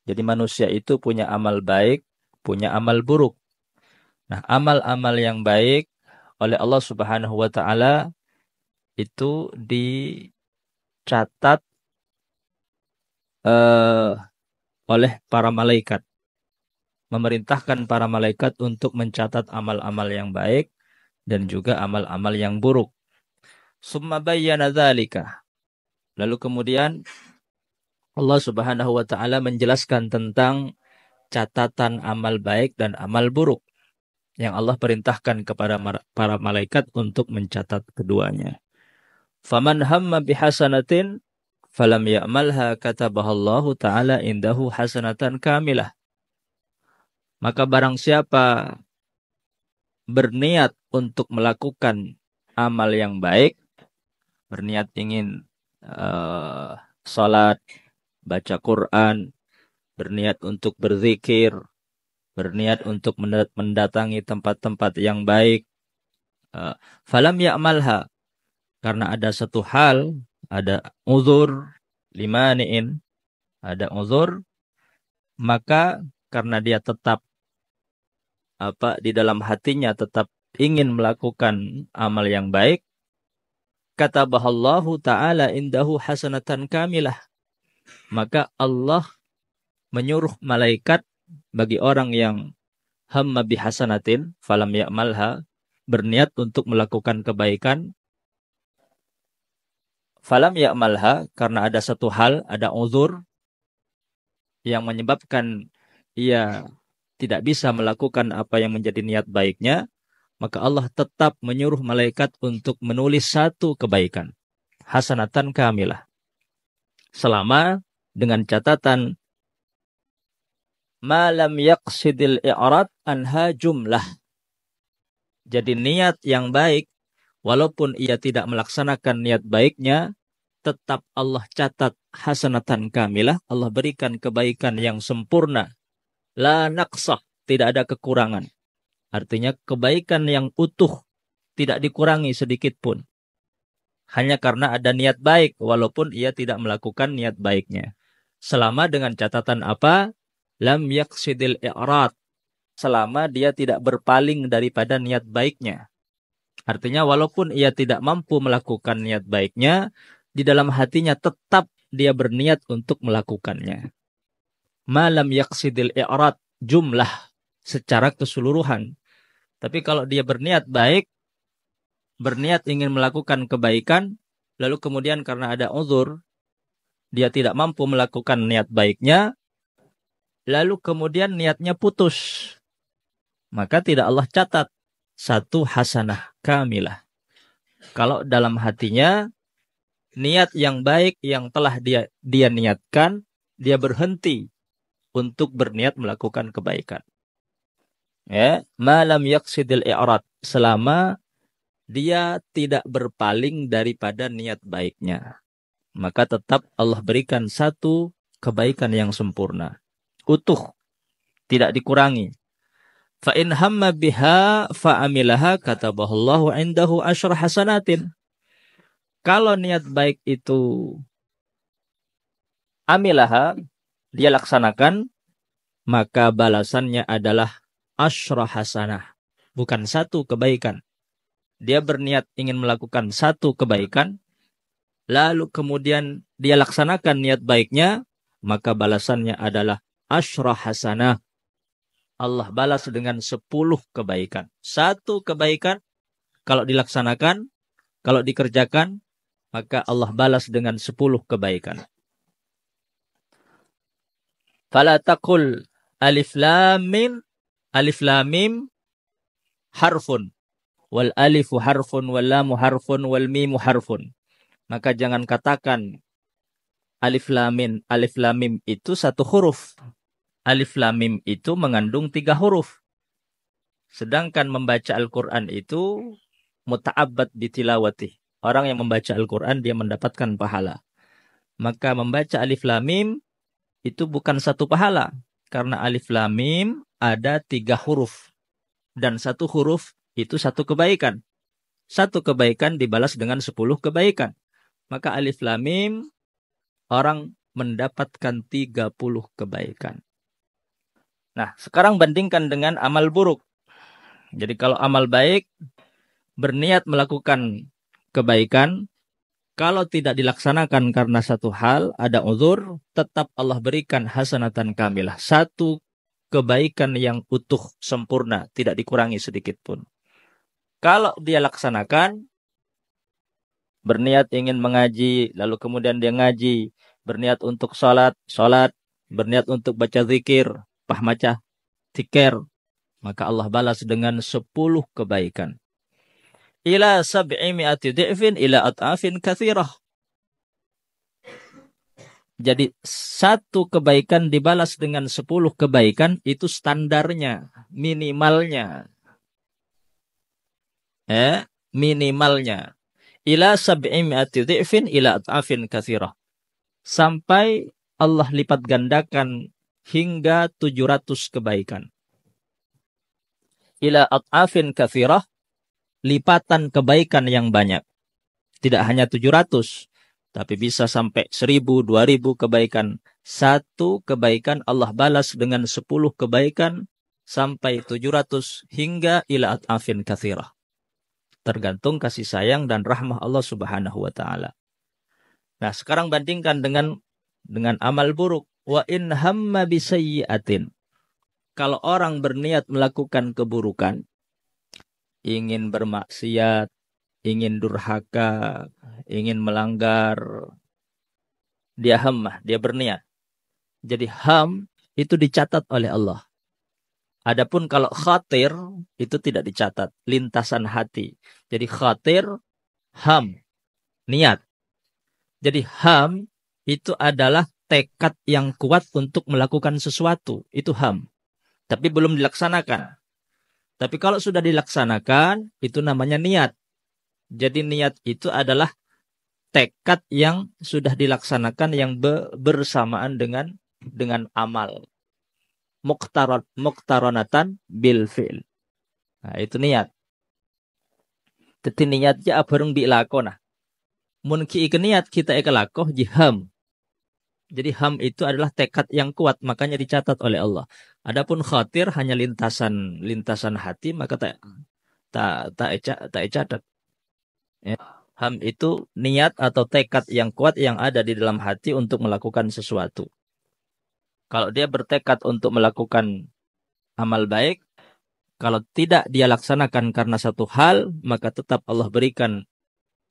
Jadi manusia itu punya amal baik, punya amal buruk. Nah, amal-amal yang baik oleh Allah Subhanahu wa taala itu dicatat eh, oleh para malaikat, memerintahkan para malaikat untuk mencatat amal-amal yang baik dan juga amal-amal yang buruk. Summa bayyana dzalika. Lalu kemudian Allah Subhanahu wa taala menjelaskan tentang catatan amal baik dan amal buruk yang Allah perintahkan kepada para malaikat untuk mencatat keduanya. Faman hamma bihasanatin falam ya'malha katabahallahu ta'ala indahu hasanatan kamilah. Maka barang siapa berniat untuk melakukan amal yang baik, berniat ingin salat, baca Quran, berniat untuk berzikir, berniat untuk mendatangi tempat-tempat yang baik, falam ya'malha, karena ada satu hal, ada uzur, limani'in, ada uzur, maka karena dia tetap di dalam hatinya tetap ingin melakukan amal yang baik, katabahallahu ta'ala indahu hasanatan kamilah, maka Allah menyuruh malaikat bagi orang yang hamma bihasanatin falam ya'malha, berniat untuk melakukan kebaikan, falam ya'malha, karena ada satu hal, ada uzur yang menyebabkan ia tidak bisa melakukan apa yang menjadi niat baiknya, maka Allah tetap menyuruh malaikat untuk menulis satu kebaikan, hasanatan kamilah, selama dengan catatan malam yaqsidil i'rad anha jumlah. Jadi niat yang baik, walaupun ia tidak melaksanakan niat baiknya, tetap Allah catat hasanatan kamilah, Allah berikan kebaikan yang sempurna, la naqsah, tidak ada kekurangan. Artinya kebaikan yang utuh, tidak dikurangi sedikit pun. Hanya karena ada niat baik, walaupun ia tidak melakukan niat baiknya. Selama dengan catatan apa? Lam yaqsidil i'rad. Selama dia tidak berpaling daripada niat baiknya. Artinya walaupun ia tidak mampu melakukan niat baiknya, di dalam hatinya tetap dia berniat untuk melakukannya. Malam yaqsidil i'rad, jumlah, secara keseluruhan. Tapi kalau dia berniat baik, berniat ingin melakukan kebaikan, lalu kemudian karena ada uzur, dia tidak mampu melakukan niat baiknya, lalu kemudian niatnya putus, maka tidak Allah catat satu hasanah kamilah. Kalau dalam hatinya niat yang baik yang telah dia niatkan, dia berhenti untuk berniat melakukan kebaikan. Ya, malam yaqsidil i'rad, selama dia tidak berpaling daripada niat baiknya, maka tetap Allah berikan satu kebaikan yang sempurna, utuh, tidak dikurangi. Fa in hamma biha fa amilaha katabahallahu indahu asyra hasanatin. Kalau niat baik itu amilaha, dia laksanakan, maka balasannya adalah asyra hasanah, bukan satu kebaikan. Dia berniat ingin melakukan satu kebaikan, lalu kemudian dia laksanakan niat baiknya, maka balasannya adalah asyra hasanah. Allah balas dengan 10 kebaikan. Satu kebaikan kalau dilaksanakan, kalau dikerjakan, maka Allah balas dengan 10 kebaikan. Fala taqul alif lam mim harfun wal alifu harfun wal lamu harfun wal mimu harfun. Maka jangan katakan alif lam mim itu satu huruf. Alif lam mim itu mengandung 3 huruf. Sedangkan membaca Al-Quran itu muta'abbad bitilawati. Orang yang membaca Al-Quran dia mendapatkan pahala. Maka membaca alif lam mim itu bukan satu pahala. Karena alif lam mim ada 3 huruf. Dan satu huruf itu satu kebaikan. Satu kebaikan dibalas dengan 10 kebaikan. Maka alif lam mim, orang mendapatkan 30 kebaikan. Nah, sekarang bandingkan dengan amal buruk. Jadi kalau amal baik, berniat melakukan kebaikan, kalau tidak dilaksanakan karena satu hal, ada uzur, tetap Allah berikan hasanatan kamilah. Satu kebaikan yang utuh, sempurna, tidak dikurangi sedikit pun. Kalau dia laksanakan, berniat ingin mengaji, lalu kemudian dia ngaji, berniat untuk sholat, berniat untuk baca zikir, pahmacah, zikir, maka Allah balas dengan 10 kebaikan. Ila sab'i mi'ati di'fin ila at'afin kathirah. Jadi satu kebaikan dibalas dengan 10 kebaikan, itu standarnya, minimalnya. Minimalnya. Ila sab'i mi'ati di'fin ila at'afin kathirah. Sampai Allah lipat gandakan hingga 700 kebaikan. Ila at'afin kathirah, lipatan kebaikan yang banyak. Tidak hanya 700, tapi bisa sampai 1000, 2000 kebaikan. Satu kebaikan Allah balas dengan 10 kebaikan sampai 700 hingga ila at'afin kathirah. Tergantung kasih sayang dan rahmah Allah Subhanahu wa taala. Nah, sekarang bandingkan dengan amal buruk. Wa in hamma bisayyi'atin. Kalau orang berniat melakukan keburukan, ingin bermaksiat, ingin durhaka, ingin melanggar, dia hammah, dia berniat. Jadi ham itu dicatat oleh Allah. Adapun kalau khatir itu tidak dicatat, lintasan hati. Jadi khatir, ham, niat. Jadi ham itu adalah tekad yang kuat untuk melakukan sesuatu, itu ham. Tapi belum dilaksanakan. Tapi kalau sudah dilaksanakan, itu namanya niat. Jadi niat itu adalah tekad yang sudah dilaksanakan yang bersamaan dengan amal. Muqtaronatan bil fi'l. Nah, itu niat. Jadi niatnya bareng bilakona. Mun ki niat kita ikelakoh jiham. Jadi ham itu adalah tekad yang kuat, makanya dicatat oleh Allah. Adapun khatir hanya lintasan hati, maka tak catat. Ya. Ham itu niat atau tekad yang kuat yang ada di dalam hati untuk melakukan sesuatu. Kalau dia bertekad untuk melakukan amal baik, kalau tidak dia laksanakan karena satu hal, maka tetap Allah berikan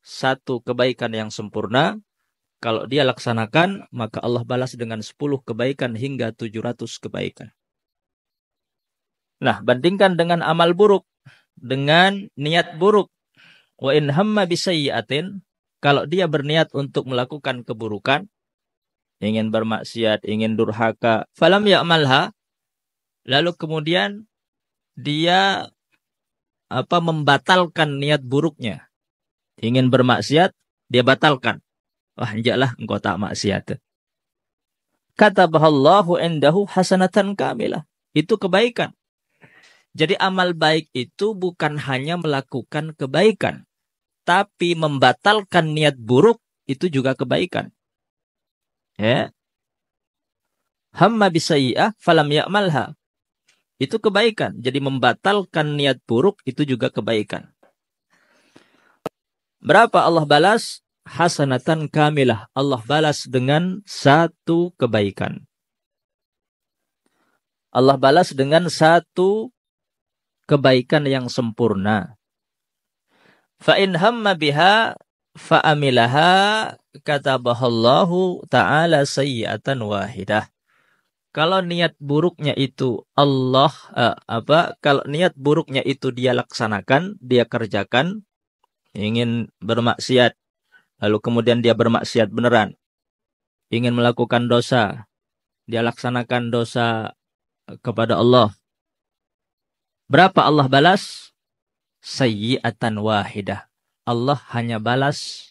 satu kebaikan yang sempurna. Kalau dia laksanakan, maka Allah balas dengan 10 kebaikan hingga 700 kebaikan. Nah, bandingkan dengan amal buruk, dengan niat buruk. Wa in hamma bisayyi'atin, kalau dia berniat untuk melakukan keburukan, ingin bermaksiat, ingin durhaka, falam ya'malha, lalu kemudian dia membatalkan niat buruknya. Ingin bermaksiat, dia batalkan. Wah, enjaklah engkau tak maksiat. Katabahallahu indahu hasanatan kamilah. Itu kebaikan. Jadi amal baik itu bukan hanya melakukan kebaikan, tapi membatalkan niat buruk itu juga kebaikan. Ya. Hamma bisayyi'ah falam ya'malha. Itu kebaikan. Jadi membatalkan niat buruk itu juga kebaikan. Berapa Allah balas? Hasanatan kamilah. Allah balas dengan satu kebaikan. Allah balas dengan satu kebaikan yang sempurna. Fa in hamma biha fa'amilaha katabahallahu ta'ala sayyi'atan wahidah. Kalau niat buruknya itu kalau niat buruknya itu dia laksanakan, dia kerjakan, ingin bermaksiat, lalu kemudian dia bermaksiat beneran, ingin melakukan dosa, dia laksanakan dosa kepada Allah. Berapa Allah balas? Sayyi'atan wahidah. Allah hanya balas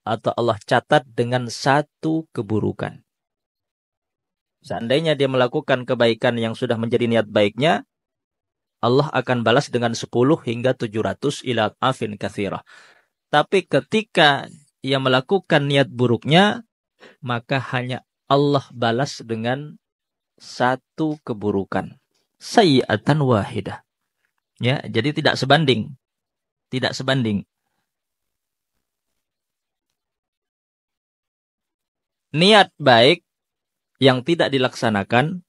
atau Allah catat dengan satu keburukan. Seandainya dia melakukan kebaikan yang sudah menjadi niat baiknya, Allah akan balas dengan 10 hingga 700 ila afin katsirah. Tapi ketika ia melakukan niat buruknya, maka hanya Allah balas dengan satu keburukan. Sayyi'atan wahidah. Ya, jadi tidak sebanding. Tidak sebanding. Niat baik yang tidak dilaksanakan,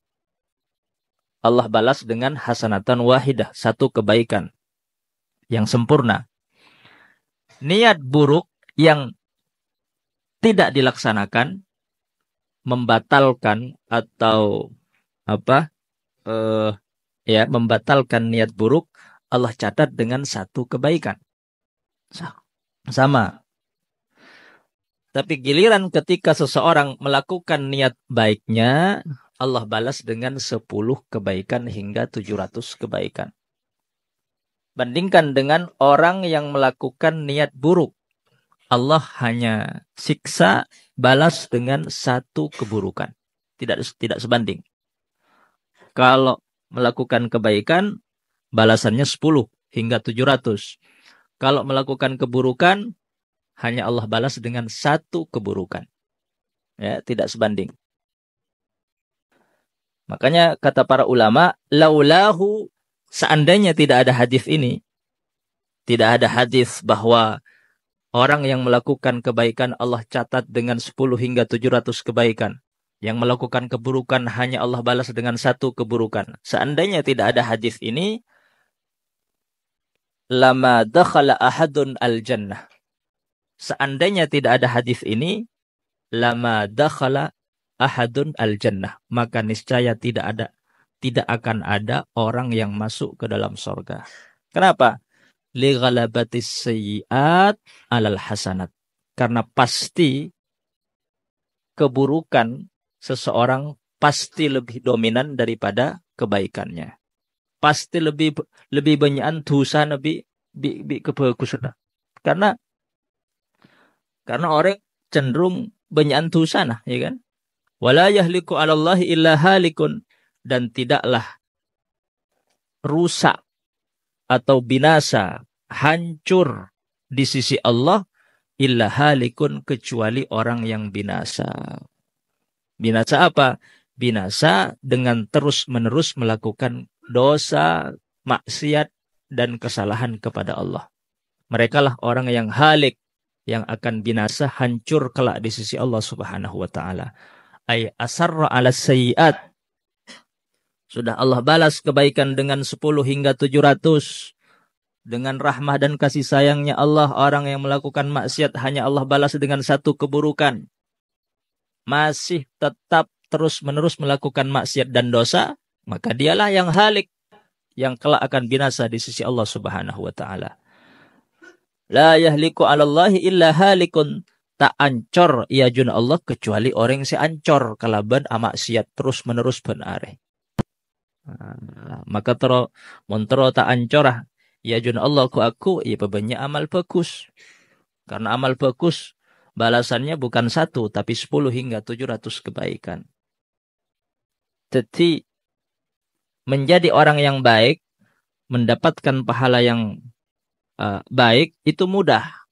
Allah balas dengan hasanatan wahidah. Satu kebaikan yang sempurna. Niat buruk yang tidak dilaksanakan, membatalkan atau membatalkan niat buruk, Allah catat dengan satu kebaikan. Sama. Tapi giliran ketika seseorang melakukan niat baiknya, Allah balas dengan 10 kebaikan hingga 700 kebaikan. Bandingkan dengan orang yang melakukan niat buruk. Allah hanya siksa, balas dengan satu keburukan. Tidak sebanding. Kalau melakukan kebaikan, balasannya 10 hingga 700. Kalau melakukan keburukan, hanya Allah balas dengan satu keburukan. Ya, tidak sebanding. Makanya kata para ulama, laulahu, seandainya tidak ada hadis ini, tidak ada hadis bahwa orang yang melakukan kebaikan Allah catat dengan 10 hingga 700 kebaikan. Yang melakukan keburukan hanya Allah balas dengan satu keburukan. Seandainya tidak ada hadis ini, lama dakhala ahadun al-jannah. Seandainya tidak ada hadis ini, lama dakhala ahadun al-jannah. Maka niscaya tidak akan ada orang yang masuk ke dalam surga. Kenapa? Li ghalabatis sayyi'at alal hasanat. Karena pasti keburukan seseorang pasti lebih dominan daripada kebaikannya. Pasti lebih banyak dosa nabi kebagusan. Karena orang cenderung banyak dosa nah, ya kan? Wala yahliku 'alallahi illa halikun, dan tidaklah rusak atau binasa, hancur di sisi Allah illa halikun, kecuali orang yang binasa. Binasa apa? Binasa dengan terus-menerus melakukan dosa, maksiat, dan kesalahan kepada Allah. Mereka lah orang yang halik, yang akan binasa, hancur kelak di sisi Allah Subhanahu wa taala. Ay asarra 'ala sayyi'at. Sudah Allah balas kebaikan dengan 10 hingga 700. Dengan rahmah dan kasih sayangnya Allah, orang yang melakukan maksiat hanya Allah balas dengan satu keburukan. Masih tetap terus-menerus melakukan maksiat dan dosa, maka dialah yang halik, yang kelak akan binasa di sisi Allah Subhanahu wa taala. La yahliku 'alallahi illa halikun. Tak ancor ia jun Allah kecuali orang yang si ancor kalaban maksiat terus-menerus benare. Maka montro tak ancorah ya jun Allah ku aku ya banyak amal bagus. Karena amal bagus balasannya bukan 1 tapi 10 hingga 700 kebaikan. Jadi menjadi orang yang baik, mendapatkan pahala yang baik itu mudah,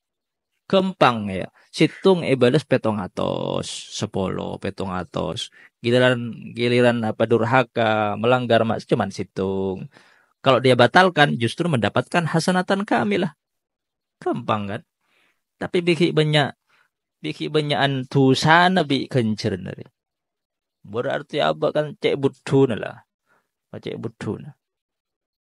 gampang ya. Situng ibadah 700, 10, 700. Giliran durhaka, melanggar maksiat cuman situng. Kalau dia batalkan justru mendapatkan hasanatan kamilah. Gampang kan? Tapi biki banyakan dosa nabi kencer nari. Berarti apa kan cek buduna lah. Cek buduna.